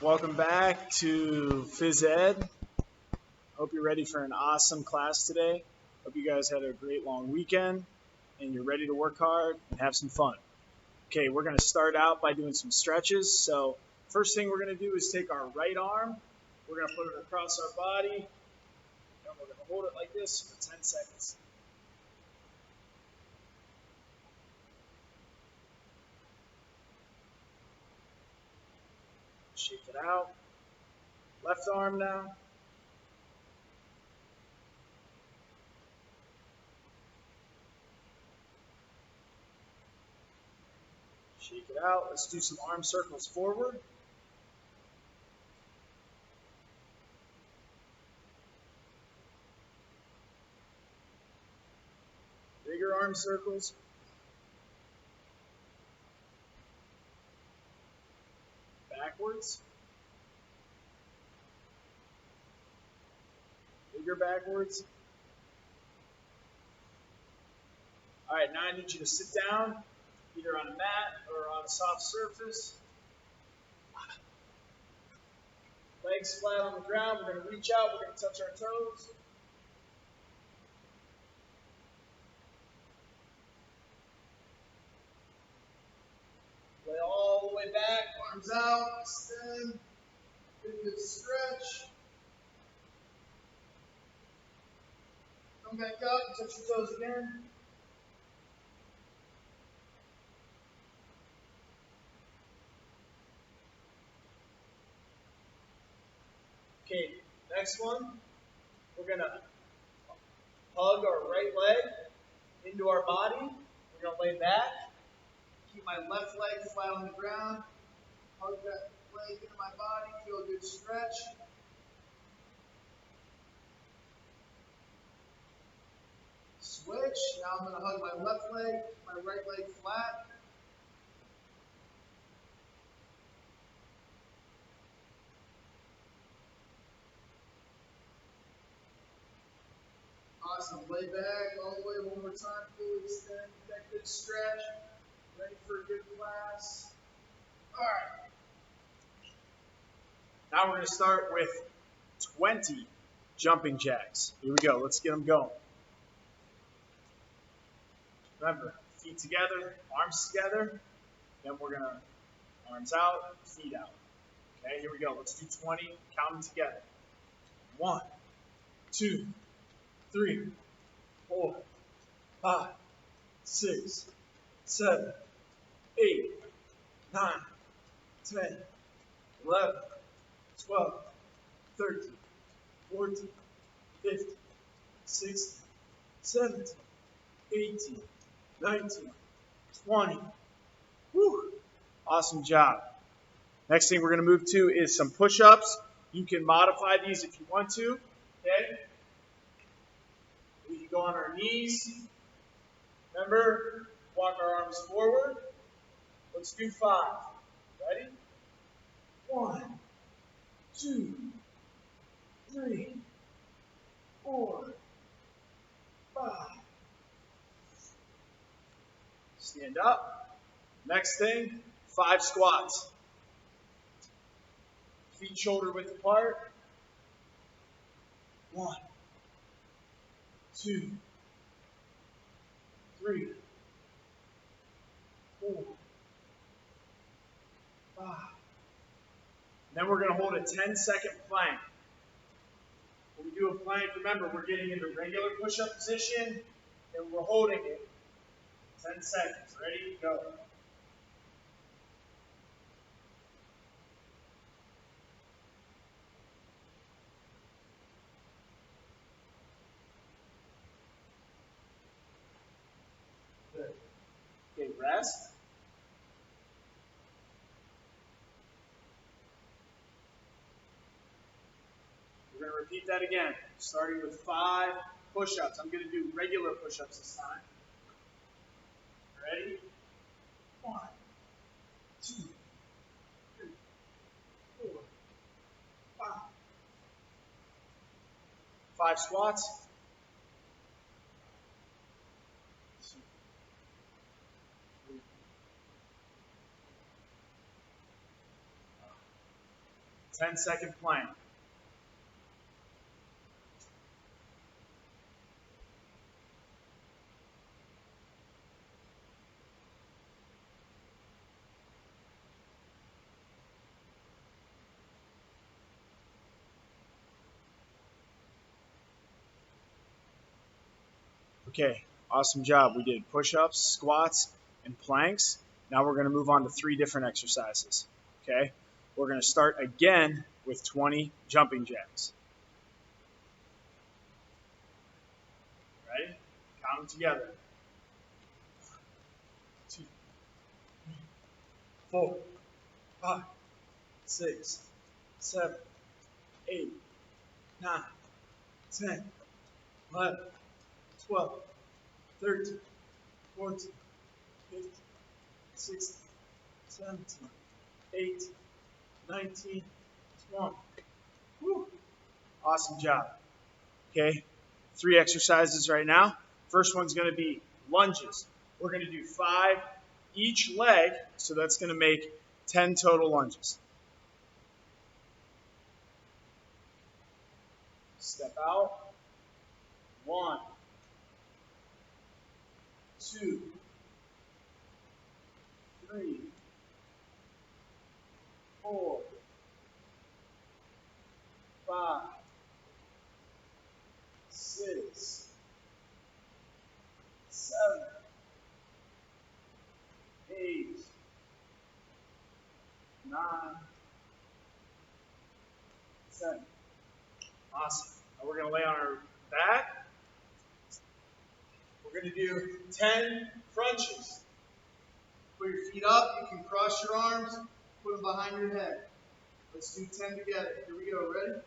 Welcome back to Phys Ed. Hope you're ready for an awesome class today. Hope you guys had a great long weekend and you're ready to work hard and have some fun. Okay, we're going to start out by doing some stretches. So first thing we're going to do is take our right arm. We're going to put it across our body and we're going to hold it like this for 10 seconds. Shake it out. Left arm now. Shake it out. Let's do some arm circles forward. Bigger arm circles. Backwards. Bigger backwards. All right, now I need you to sit down, either on a mat or on a soft surface. Legs flat on the ground. We're going to reach out. We're going to touch our toes. Lay all the way back, arms out, extend. Good stretch. Come back up, touch your toes again. Okay, next one, we're going to hug our right leg into our body. We're going to lay back. Keep my left leg flat on the ground. Hug that leg into my body. Feel a good stretch. Switch. Now I'm going to hug my left leg, my right leg flat. Awesome. Lay back all the way one more time. Fully extend. Get that good stretch. Ready for a good class. All right. Now we're going to start with 20 jumping jacks. Here we go. Let's get them going. Remember, feet together, arms together. Then we're going to arms out, feet out. Okay, here we go. Let's do 20. Count them together. 1, 2, 3, 4, 5, 6, 7, 8, 9, 10, 11, 12, 13, 14, 15, 16, 17, 18, 19, 20. Whew. Awesome job. Next thing we're going to move to is some push-ups. You can modify these if you want to. Okay? We can go on our knees. Remember, walk our arms forward. Let's do 5. Ready? 1, 2, 3, 4, 5. Stand up. Next thing, 5 squats. Feet shoulder width apart. 1, 2, 3, 4, 5. Then we're going to hold a 10-second plank. When we do a plank, remember, we're getting into regular push-up position, and we're holding it 10 seconds. Ready? Go. Good. Okay, rest. We're going to repeat that again, starting with 5 push-ups. I'm going to do regular push-ups this time. Ready? 1, 2, 3, 4, 5. 5 squats. 2, 3, 10-second plank. Okay, awesome job. We did push-ups, squats, and planks. Now we're going to move on to 3 different exercises. Okay, we're going to start again with 20 jumping jacks. Ready? Count them together. 2, 3, 4, 5, 6, 7, 8, 9, 10, 11, 12, 13, 14, 15, 16, 17, 18, 19, 20. Woo. Awesome job. Okay, 3 exercises right now. First one's going to be lunges. We're going to do 5 each leg, so that's going to make 10 total lunges. Step out. 1, 2, 3, 4, 5, 6, 7, 8, 9, 10. Awesome. Now we're going to lay on our back. We're going to do 10 crunches. Put your feet up. You can cross your arms. Put them behind your head. Let's do 10 together. Here we go. Ready?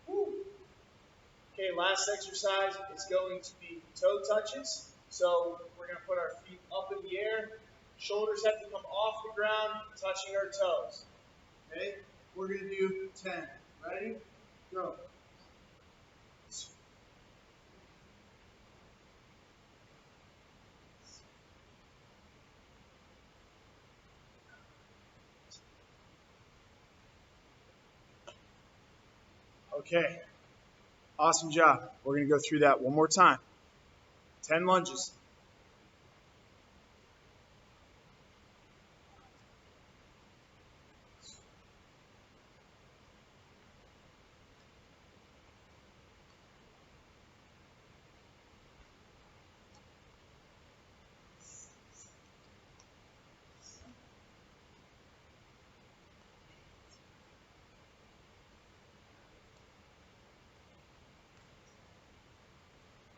Woo. Okay, last exercise is going to be toe touches. So we're going to put our feet up in the air. Shoulders have to come off the ground, touching our toes. Okay? We're going to do 10. Ready? Go. Okay. Awesome job. We're going to go through that one more time. 10 lunges.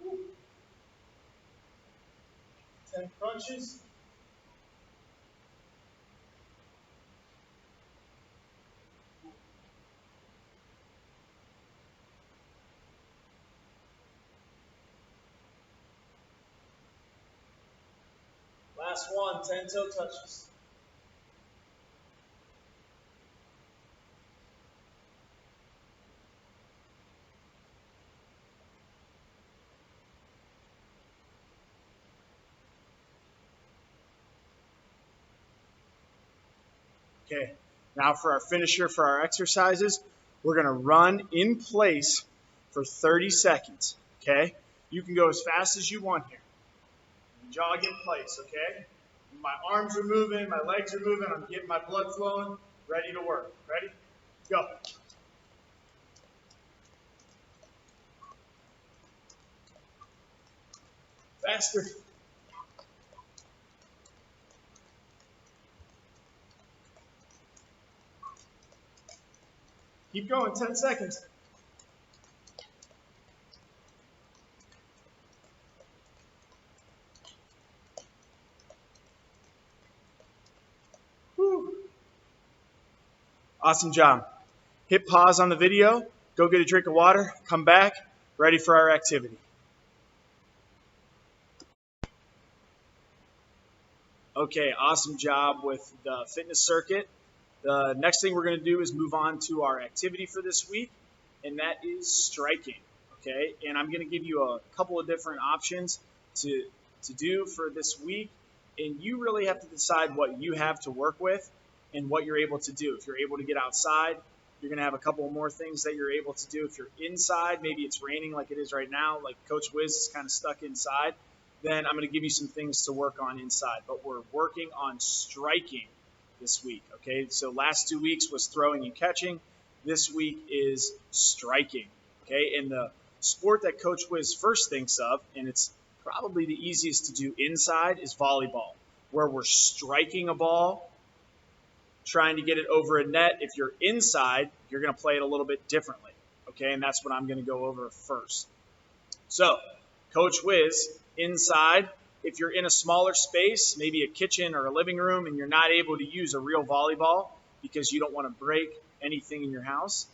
Woo. 10 crunches. Last one, 10 toe touches. Okay, now for our finisher for our exercises, we're going to run in place for 30 seconds. Okay, you can go as fast as you want here. Jog in place, okay? My arms are moving, my legs are moving, I'm getting my blood flowing, ready to work. Ready? Go. Faster. Keep going, 10 seconds. Whew. Awesome job. Hit pause on the video, go get a drink of water, come back, ready for our activity. Okay, awesome job with the fitness circuit. The next thing we're going to do is move on to our activity for this week, and that is striking. okay? And I'm going to give you a couple of different options to do for this week, and you really have to decide what you have to work with and what you're able to do. If you're able to get outside, you're going to have a couple more things that you're able to do. If you're inside, maybe it's raining like it is right now, like Coach Wiz is kind of stuck inside, then I'm going to give you some things to work on inside. But we're working on striking this week, okay? So last 2 weeks was throwing and catching. This week is striking, okay? And the sport that Coach Wiz first thinks of, and it's probably the easiest to do inside, is volleyball, where we're striking a ball, trying to get it over a net. If you're inside, you're going to play it a little bit differently, okay? And that's what I'm going to go over first. So, Coach Wiz, inside, if you're in a smaller space, maybe a kitchen or a living room, and you're not able to use a real volleyball because you don't want to break anything in your house,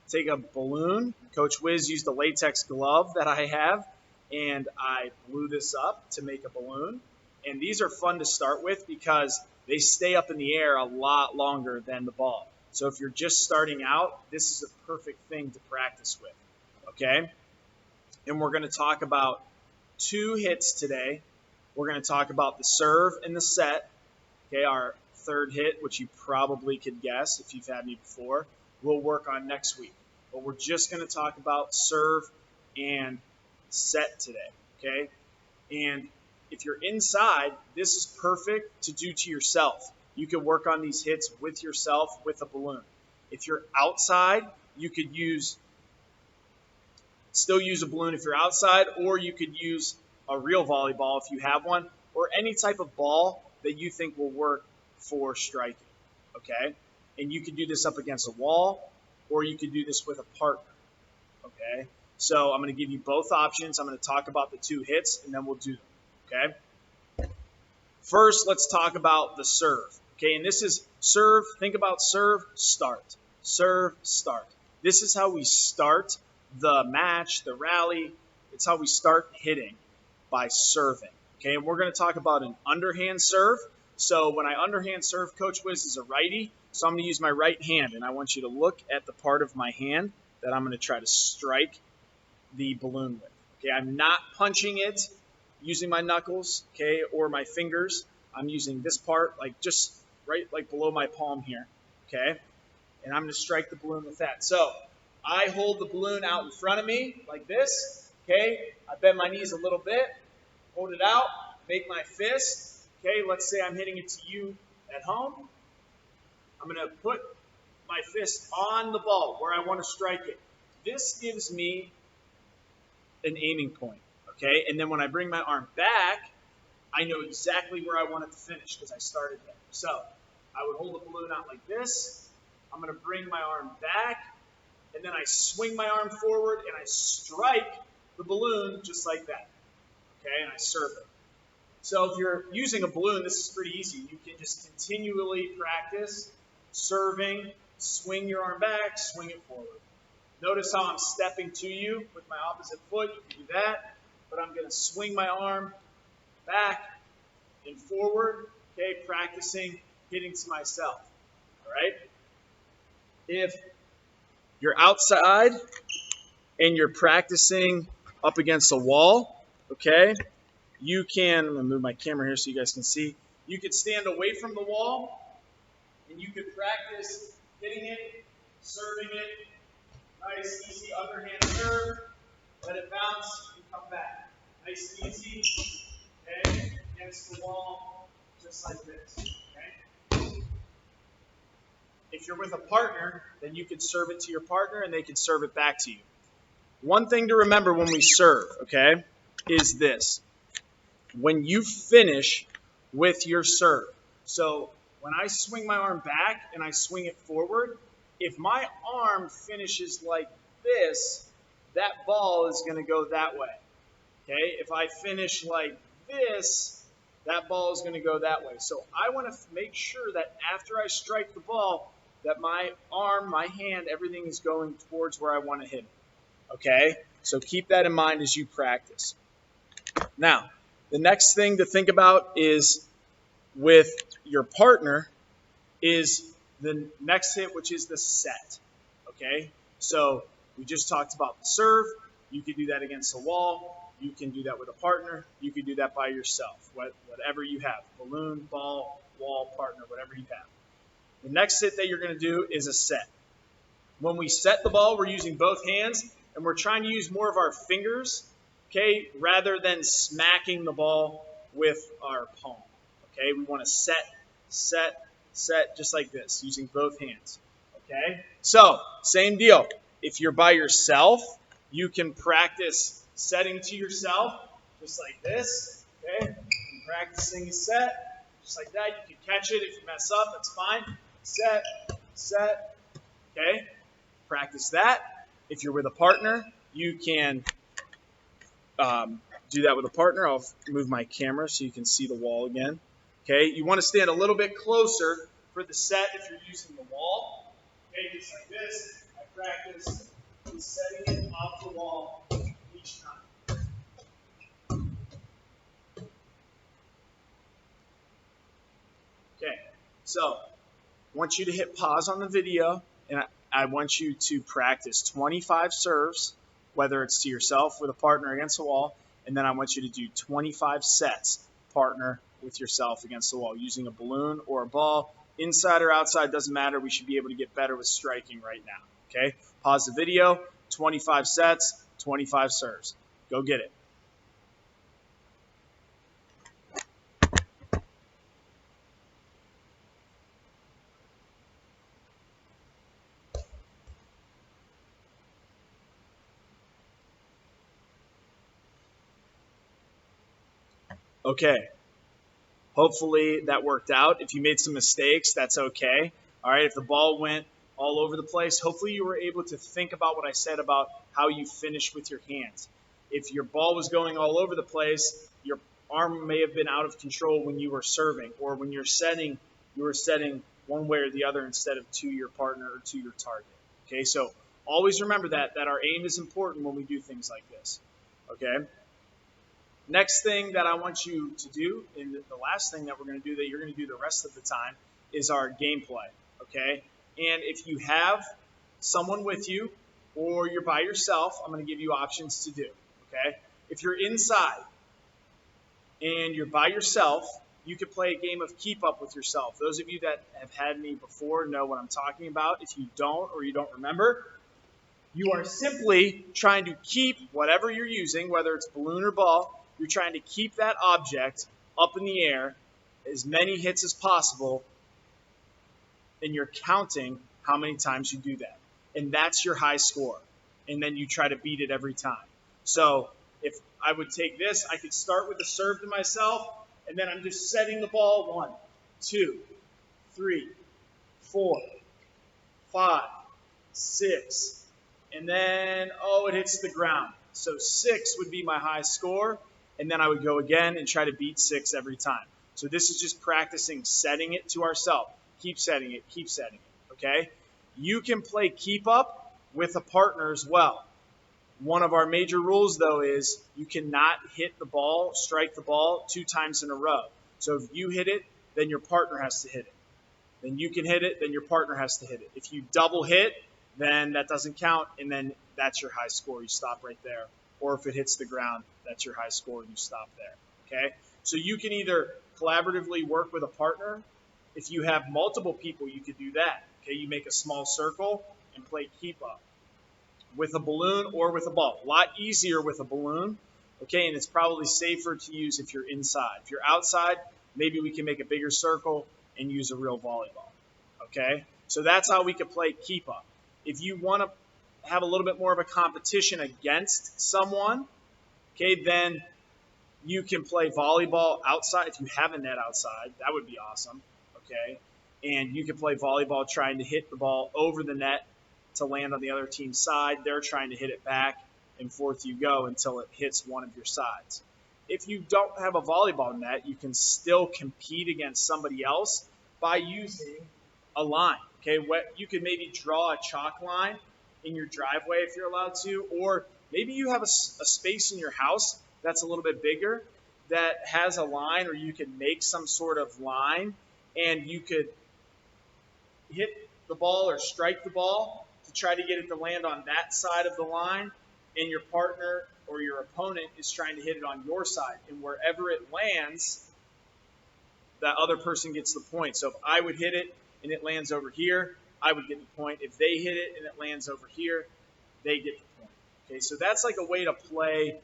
take a balloon. Coach Wiz used a latex glove that I have, and I blew this up to make a balloon. And these are fun to start with because they stay up in the air a lot longer than the ball. So if you're just starting out, this is a perfect thing to practice with, okay? And we're going to talk about 2 hits today. We're going to talk about the serve and the set, okay? Our third hit, which you probably could guess if you've had me before, we'll work on next week. But we're just going to talk about serve and set today, okay? And if you're inside, this is perfect to do to yourself. You could work on these hits with yourself with a balloon. If you're outside, you could still use a balloon if you're outside, or you could use a real volleyball if you have one, or any type of ball that you think will work for striking, okay? And you could do this up against a wall, or you could do this with a partner, okay? So I'm going to give you both options. I'm going to talk about the 2 hits, and then we'll do them, okay? First, let's talk about the serve, okay? And this is serve. Think about serve, start. Serve, start. This is how we start the match, the rally. It's how we start hitting, by serving, okay? And we're going to talk about an underhand serve. So when I underhand serve, Coach Wiz is a righty, so I'm going to use my right hand, and I want you to look at the part of my hand that I'm going to try to strike the balloon with, okay? I'm not punching it using my knuckles, okay, or my fingers. I'm using this part, like just right like below my palm here, okay? And I'm going to strike the balloon with that. So I hold the balloon out in front of me like this, okay? I bend my knees a little bit, hold it out, make my fist, okay? Let's say I'm hitting it to you at home. I'm going to put my fist on the ball where I want to strike it. This gives me an aiming point, okay? And then when I bring my arm back, I know exactly where I want it to finish because I started there. So I would hold the balloon out like this. I'm going to bring my arm back, and then I swing my arm forward, and I strike the balloon just like that, okay? And I serve it. So if you're using a balloon, this is pretty easy. You can just continually practice serving, swing your arm back, swing it forward. Notice how I'm stepping to you with my opposite foot. You can do that, but I'm going to swing my arm back and forward, okay, practicing hitting to myself, all right? If you're outside and you're practicing up against a wall, okay, you can, I'm going to move my camera here so you guys can see, you could stand away from the wall and you could practice hitting it, serving it, nice, easy underhand serve, let it bounce, and come back. Nice, easy, okay, against the wall, just like this, okay? If you're with a partner, then you could serve it to your partner and they could serve it back to you. One thing to remember when we serve, okay, is this. When you finish with your serve, so when I swing my arm back and I swing it forward, if my arm finishes like this, that ball is going to go that way, okay? If I finish like this, that ball is going to go that way. So I want to make sure that after I strike the ball, that my arm, my hand, everything is going towards where I want to hit it, okay? So keep that in mind as you practice. Now, the next thing to think about is with your partner is the next hit, which is the set, okay? So We just talked about the serve. You could do that against the wall. You can do that with a partner. You can do that by yourself, whatever you have. Balloon, ball, wall, partner, whatever you have. The next hit that you're going to do is a set. When we set the ball, we're using both hands, and we're trying to use more of our fingers, okay, rather than smacking the ball with our palm, okay? We want to set, just like this, using both hands, okay? So, same deal. If you're by yourself, you can practice setting to yourself, just like this, okay? And practicing a set, just like that. You can catch it. If you mess up, that's fine. Set, okay? Practice that. If you're with a partner, you can do that with a partner. I'll move my camera so you can see the wall again. Okay, you want to stand a little bit closer for the set if you're using the wall. Okay, just like this. I practice setting it off the wall each time. Okay, so I want you to hit pause on the video, and I want you to practice 25 serves, whether it's to yourself, with a partner, against the wall, and then I want you to do 25 sets, partner with yourself against the wall, using a balloon or a ball. Inside or outside, doesn't matter. We should be able to get better with striking right now. Okay, pause the video, 25 sets, 25 serves. Go get it. Okay, hopefully that worked out. If you made some mistakes, that's okay. All right, if the ball went all over the place, hopefully you were able to think about what I said about how you finish with your hands. If your ball was going all over the place, your arm may have been out of control when you were serving, or when you're setting, you were setting one way or the other instead of to your partner or to your target. Okay, so always remember that our aim is important when we do things like this. Okay. Next thing that I want you to do, and the last thing that we're going to do that you're going to do the rest of the time, is our gameplay, okay? And if you have someone with you or you're by yourself, I'm going to give you options to do, okay? If you're inside and you're by yourself, you could play a game of keep up with yourself. Those of you that have had me before know what I'm talking about. If you don't, or you don't remember, you are simply trying to keep whatever you're using, whether it's balloon or ball, you're trying to keep that object up in the air as many hits as possible, and you're counting how many times you do that. And that's your high score. And then you try to beat it every time. So if I would take this, I could start with a serve to myself, and then I'm just setting the ball 1, 2, 3, 4, 5, 6, and then, it hits the ground. So 6 would be my high score, and then I would go again and try to beat 6 every time. So this is just practicing setting it to ourselves. Keep setting it, okay? You can play keep up with a partner as well. One of our major rules, though, is you cannot hit the ball, strike the ball 2 times in a row. So if you hit it, then your partner has to hit it. Then you can hit it, then your partner has to hit it. If you double hit, then that doesn't count, and then that's your high score. You stop right there. Or if it hits the ground, that's your high score, and you stop there, okay? So you can either collaboratively work with a partner. If you have multiple people, you could do that, okay? You make a small circle and play keep up with a balloon or with a ball. A lot easier with a balloon, okay? And it's probably safer to use if you're inside. If you're outside, maybe we can make a bigger circle and use a real volleyball, okay? So that's how we could play keep up. If you want to have a little bit more of a competition against someone, okay, then you can play volleyball outside. If you have a net outside, that would be awesome, okay? And you can play volleyball trying to hit the ball over the net to land on the other team's side. They're trying to hit it back, and forth you go until it hits one of your sides. If you don't have a volleyball net, you can still compete against somebody else by using a line, okay? You could maybe draw a chalk line in your driveway if you're allowed to, or maybe you have a space in your house that's a little bit bigger that has a line, or you could make some sort of line, and you could hit the ball or strike the ball to try to get it to land on that side of the line, and your partner or your opponent is trying to hit it on your side. And wherever it lands, that other person gets the point. So if I would hit it and it lands over here, I would get the point. If they hit it and it lands over here, they get the point. Okay, so that's like a way to play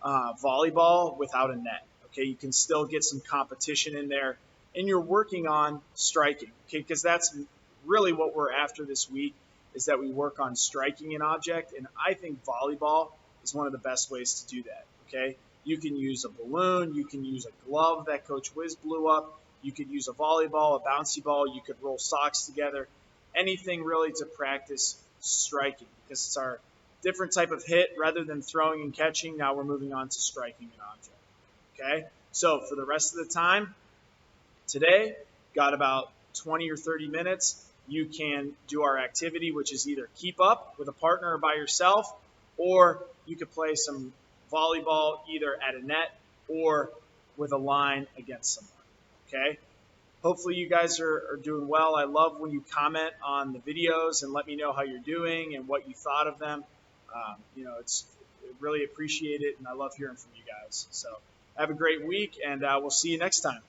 volleyball without a net. Okay, you can still get some competition in there, and you're working on striking. Okay, because that's really what we're after this week, is that we work on striking an object, and I think volleyball is one of the best ways to do that. Okay, you can use a balloon, you can use a glove that Coach Wiz blew up, you could use a volleyball, a bouncy ball, you could roll socks together, anything really to practice striking, because it's our different type of hit. Rather than throwing and catching, now we're moving on to striking an object. Okay, so for the rest of the time today, got about 20 or 30 minutes. You can do our activity, which is either keep up with a partner or by yourself, or you could play some volleyball either at a net or with a line against someone. Okay, hopefully you guys are doing well. I love when you comment on the videos and let me know how you're doing and what you thought of them. It's really appreciate it, and I love hearing from you guys. So have a great week, and we'll see you next time.